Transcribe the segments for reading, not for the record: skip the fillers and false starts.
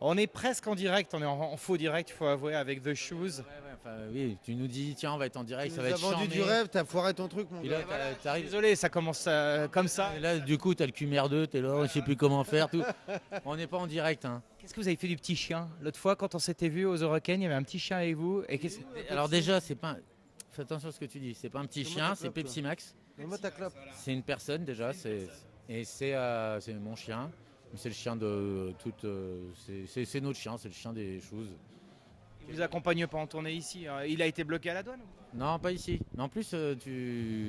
On est presque en direct, on est en faux direct, il faut avouer, avec The Shoes. Enfin, oui, tu nous dis, tiens, on va être en direct, Tu ça nous va as être vendu du charmé. rêve, t'as foiré ton truc, mon Puis gars. là, t'arrives. Désolé, ça commence comme ça. Et là, du coup, t'as le QMR2, t'es là, je sais plus comment faire, tout. On n'est pas en direct, hein. Qu'est-ce que vous avez fait du petit chien? L'autre fois, quand on s'était vu aux Eurocaines, il y avait un petit chien avec vous. Et Alors déjà, c'est pas. Fais attention à ce que tu dis. C'est pas un petit Comment chien, ta c'est clope, Pepsi Max. Donne-moi ta clope. C'est une personne déjà. Et c'est mon chien. C'est le chien de toute. C'est notre chien. C'est le chien des choses. Il vous accompagne pas en tournée ici. Il a été bloqué à la douane? Non, pas ici. Mais en plus,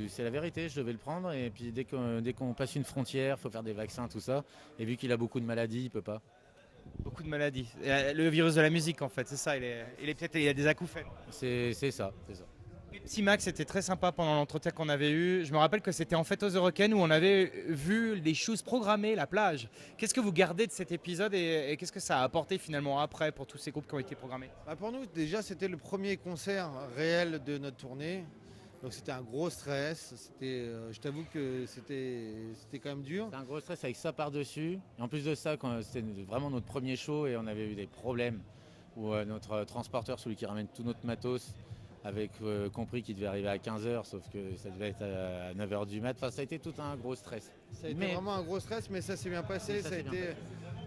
c'est la vérité. Je devais le prendre. Et puis dès qu'on passe une frontière, faut faire des vaccins, tout ça. Et vu qu'il a beaucoup de maladies, il peut pas. Beaucoup de maladies. Le virus de la musique, en fait, c'est ça. Il a des acouphènes. C'est ça. Pepsi Max était très sympa pendant l'entretien qu'on avait eu. Je me rappelle que c'était en fait aux Eurocaines où on avait vu des choses programmées, la plage. Qu'est-ce que vous gardez de cet épisode et qu'est-ce que ça a apporté finalement après pour tous ces groupes qui ont été programmés? Bah, pour nous, déjà, c'était le premier concert réel de notre tournée. Donc c'était un gros stress. Je t'avoue que c'était quand même dur. C'est un gros stress avec ça par-dessus. Et en plus de ça, c'était vraiment notre premier show et on avait eu des problèmes où notre transporteur, celui qui ramène tout notre matos, avait compris qu'il devait arriver à 15h, sauf que ça devait être à 9h du mat. Enfin, ça a été tout un gros stress. Ça a été vraiment un gros stress, mais ça s'est bien passé. Ça a été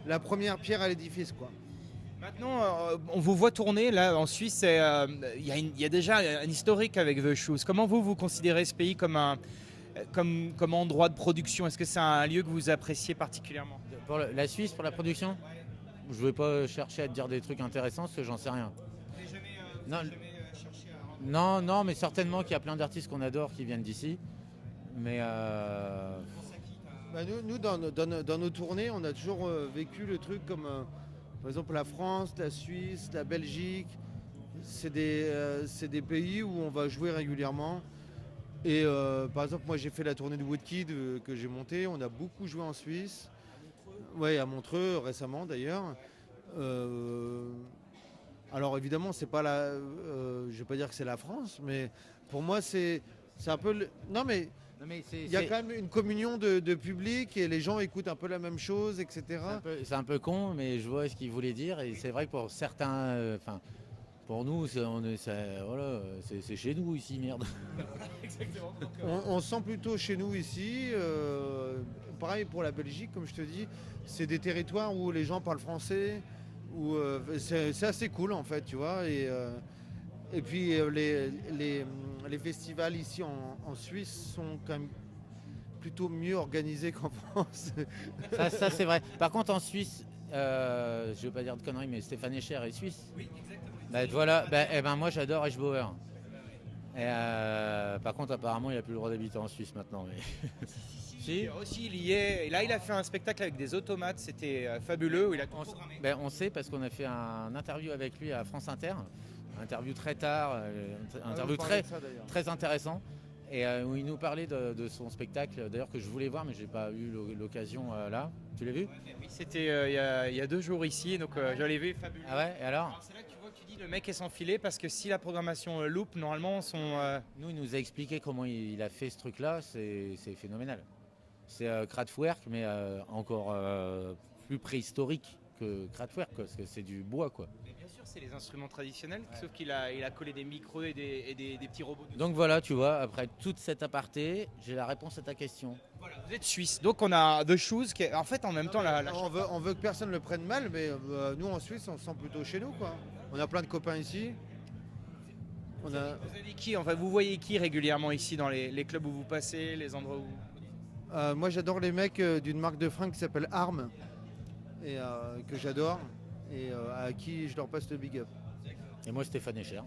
la première pierre à l'édifice, quoi. Maintenant, on vous voit tourner là en Suisse. Il y a déjà un historique avec The Shoes. Comment vous considérez ce pays comme endroit de production? Est-ce que c'est un lieu que vous appréciez particulièrement? Pour la Suisse, pour la production, je ne vais pas chercher à te dire des trucs intéressants parce que j'en sais rien. Non, mais certainement qu'il y a plein d'artistes qu'on adore qui viennent d'ici. Mais Bah, nous dans nos tournées, on a toujours vécu le truc comme, par exemple, la France, la Suisse, la Belgique. C'est des pays où on va jouer régulièrement. Et par exemple, moi j'ai fait la tournée de Woodkid que j'ai montée. On a beaucoup joué en Suisse. Ouais, à Montreux récemment d'ailleurs. Euh, alors évidemment, c'est pas je vais pas dire que c'est la France, mais pour moi c'est un peu. Non mais il y a quand même une communion de public et les gens écoutent un peu la même chose, etc. c'est un peu con, mais je vois ce qu'il voulait dire. Et c'est vrai que pour certains, pour nous, c'est chez nous ici, merde. On sent plutôt chez nous ici. Pareil pour la Belgique, comme je te dis, c'est des territoires où les gens parlent français, où c'est assez cool en fait, tu vois. Et puis les festivals ici en Suisse sont quand même plutôt mieux organisés qu'en France. Ça, c'est vrai. Par contre, en Suisse, je ne veux pas dire de conneries, mais Stéphane Echer est suisse. Oui, exactement. Bah, voilà, moi j'adore Eschbauer. Et, par contre, apparemment, il n'a plus le droit d'habiter en Suisse maintenant. Mais... Si. Aussi, il y est. Et là, il a fait un spectacle avec des automates. C'était fabuleux. Où il a tout programmé. On sait parce qu'on a fait un interview avec lui à France Inter. Interview très tard, interview très intéressant. Et où il nous parlait de son spectacle, d'ailleurs que je voulais voir, mais je n'ai pas eu l'occasion là. Tu l'as vu? Oui, c'était il y a 2 jours ici, donc je l'ai vu, fabuleux. Ah ouais, et alors c'est là que tu vois que tu dis le mec est sans filet, parce que si la programmation loupe, normalement, Nous, il nous a expliqué comment il a fait ce truc-là, c'est phénoménal. C'est Kraftwerk, mais encore plus préhistorique que Kraftwerk, parce que c'est du bois, quoi. Mais bien sûr, c'est les instruments traditionnels, sauf qu'il a collé des micros et des petits robots. Donc voilà, tu vois, après toute cette aparté, j'ai la réponse à ta question. Voilà, vous êtes suisse, donc on a The Shoes, qui est en fait en même temps On veut que personne le prenne mal, mais nous en Suisse, on se sent plutôt chez nous, quoi. On a plein de copains ici. Vous avez qui, enfin, vous voyez qui régulièrement ici dans les clubs où vous passez, les endroits où... Moi j'adore les mecs d'une marque de fringues qui s'appelle Arm et que j'adore et à qui je leur passe le big up. Et moi, Stéphane Echer.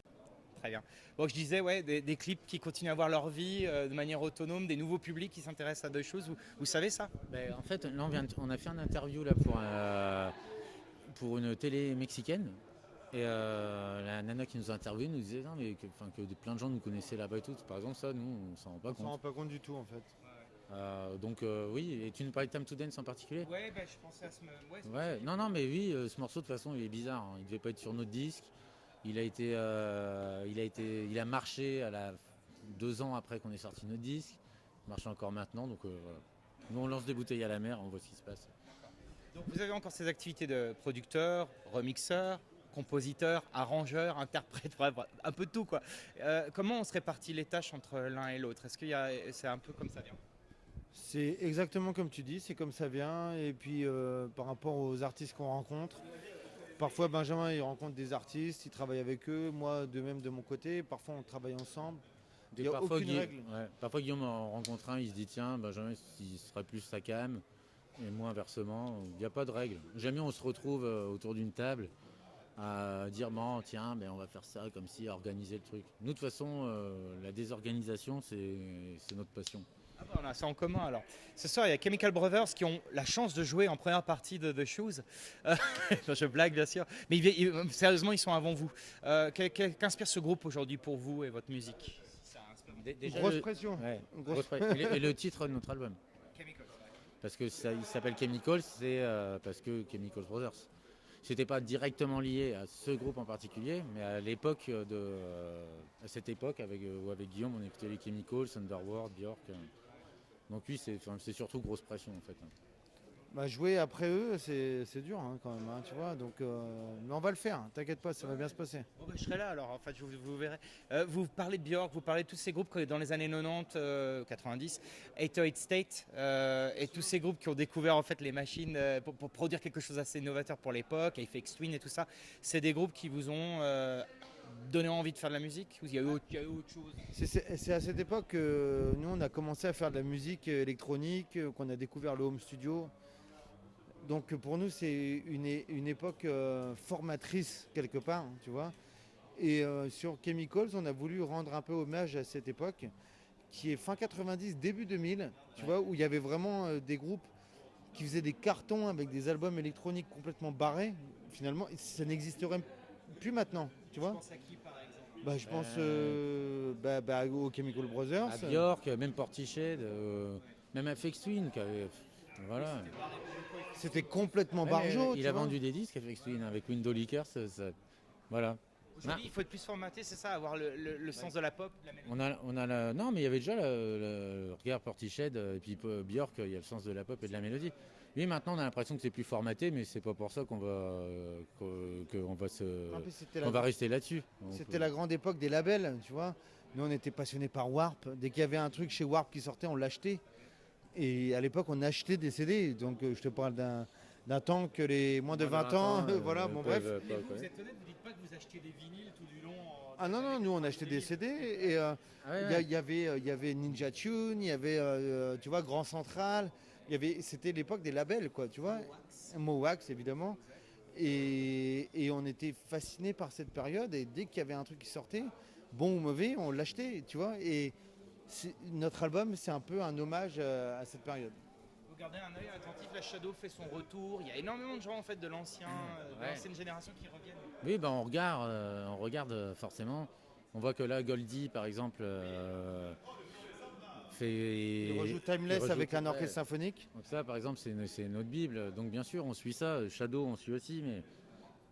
Très bien. Bon, je disais, ouais, des clips qui continuent à avoir leur vie de manière autonome, des nouveaux publics qui s'intéressent à deux choses. Vous savez ça? En fait, là, on a fait un interview là, pour une télé mexicaine. Et la nana qui nous a interviewé nous disait non, mais que plein de gens nous connaissaient là-bas et tout. Par exemple, ça, nous, on s'en rend pas On s'en compte. rend pas compte du tout en fait. Donc oui, et tu nous parlais de Time to Dance en particulier? Ouais, je pensais à ce... Ouais, non, mais oui, ce morceau de toute façon il est bizarre, hein. Il devait pas être sur notre disque. Il a marché 2 ans après qu'on ait sorti notre disque. Il marche encore maintenant, donc voilà. Nous on lance des bouteilles à la mer, on voit ce qui se passe. Donc vous avez encore ces activités de producteur, remixeur, compositeur, arrangeur, interprète, bref, un peu de tout quoi. Comment on se répartit les tâches entre l'un et l'autre? Est-ce c'est un peu comme ça vient? C'est exactement comme tu dis, c'est comme ça vient. Et puis par rapport aux artistes qu'on rencontre, parfois Benjamin il rencontre des artistes, il travaille avec eux, moi de même de mon côté, parfois on travaille ensemble. Il n'y a Parfois, aucune règle. parfois Guillaume en rencontre un, il se dit tiens, Benjamin, il serait plus sa cam, et moi inversement. Il n'y a pas de règle. Jamais on se retrouve autour d'une table à dire bon tiens, on va faire ça comme si, à organiser le truc. Nous de toute façon, la désorganisation, c'est notre passion. Ah bah, on a ça en commun alors. Ce soir, il y a Chemical Brothers qui ont la chance de jouer en première partie de The Shoes. Je blague bien sûr, mais sérieusement, ils sont avant vous. Qu'inspire ce groupe aujourd'hui pour vous et votre musique? Grosse pression. Ouais, Grosse- et le titre de notre album. Chemicals, ouais. Parce que ça, il s'appelle Chemicals, c'est parce que Chemical Brothers. C'était pas directement lié à ce groupe en particulier, mais à l'époque à cette époque avec Guillaume, on écoutait les Chemicals, Underworld, Björk. Donc oui, c'est surtout grosse pression en fait. Bah, jouer après eux, c'est dur hein, quand même, hein, tu vois. Donc, mais on va le faire, t'inquiète pas, ça va bien se passer. Bon, bah, je serai là alors, en fait, vous verrez. Vous parlez de Björk, vous parlez de tous ces groupes dans les années 90, 90, 808 State, et tous ces groupes qui ont découvert en fait les machines pour produire quelque chose d'assez novateur pour l'époque, Aphex Twin et tout ça. C'est des groupes qui vous ont donné envie de faire de la musique? Ou il y a eu autre chose? C'est à cette époque que nous, on a commencé à faire de la musique électronique, qu'on a découvert le home studio. Donc pour nous, c'est une époque formatrice quelque part, hein, tu vois. Et sur Chemicals, on a voulu rendre un peu hommage à cette époque, qui est fin 90, début 2000, tu vois, où il y avait vraiment des groupes qui faisaient des cartons avec des albums électroniques complètement barrés. Finalement, ça n'existerait plus maintenant, tu vois. Je pense à qui par exemple? Bah, je pense aux Chemical Brothers. À Björk, même Portiched, même Aphex Twin, voilà. C'était complètement Ouais, barjot. il tu a vois. vendu des disques Aphex Twin avec Window Liquor, voilà. Aujourd'hui, il faut être plus formaté, c'est ça, avoir le sens de la pop, de la mélodie. Non, mais il y avait déjà regarde Portiched et puis Björk, il y a le sens de la pop et de la mélodie. Oui, maintenant on a l'impression que c'est plus formaté, mais c'est pas pour ça qu'on va rester là-dessus. Donc, C'était la grande époque des labels, tu vois. Nous, on était passionnés par Warp. Dès qu'il y avait un truc chez Warp qui sortait, on l'achetait. Et à l'époque, on achetait des CD. Donc, je te parle d'un temps que les moins de 20 ans, voilà, bon bref. Mais vous êtes honnête, vous dites pas que vous achetiez des vinyles tout du long Ah non, non, nous, on achetait des CD. Et il y avait Ninja Tune, il y avait, tu vois, Grand Central. C'était l'époque des labels, quoi, tu vois. Mowax, évidemment. Et on était fascinés par cette période. Et dès qu'il y avait un truc qui sortait, bon ou mauvais, on l'achetait, tu vois. Et notre album, c'est un peu un hommage à cette période. Vous gardez un œil attentif, la Shadow fait son retour. Il y a énormément de gens en fait de l'ancienne génération qui reviennent. Oui, on regarde forcément. On voit que là, Goldie, par exemple, Il rejoue Timeless avec un orchestre symphonique. Donc ça, par exemple, c'est notre Bible. Donc bien sûr, on suit ça. Shadow, on suit aussi,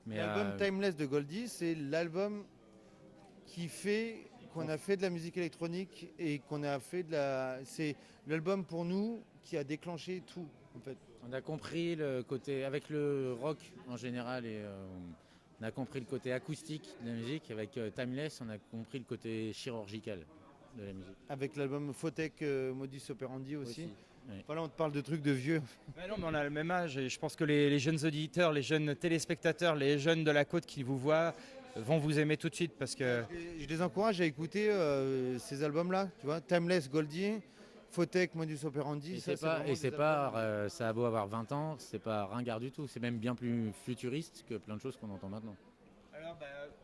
mais L'album Timeless de Goldie, c'est l'album qu'on a fait de la musique électronique et qu'on a fait c'est l'album pour nous qui a déclenché tout, en fait. on a compris le côté avec le rock en général et on a compris le côté acoustique de la musique. Avec Timeless, on a compris le côté chirurgical de la musique. Avec l'album Photek Modus Operandi aussi. Oui. Voilà, on te parle de trucs de vieux. Mais non, mais on a le même âge et je pense que les jeunes auditeurs, les jeunes téléspectateurs, les jeunes de la côte qui vous voient vont vous aimer tout de suite parce que Je les encourage à écouter ces albums-là, tu vois, Timeless, Goldie, Photek, Modus Operandi. Et ça a beau avoir 20 ans, c'est pas ringard du tout. C'est même bien plus futuriste que plein de choses qu'on entend maintenant. alors,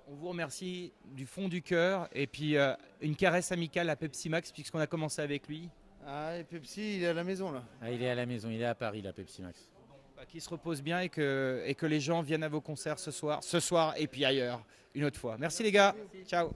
on vous remercie du fond du cœur et puis une caresse amicale à Pepsi Max puisqu'on a commencé avec lui. Ah, et Pepsi, il est à la maison, là. Ah, il est à la maison, il est à Paris, la Pepsi Max. Qu'il se repose bien et que les gens viennent à vos concerts ce soir et puis ailleurs une autre fois. Merci les gars, ciao.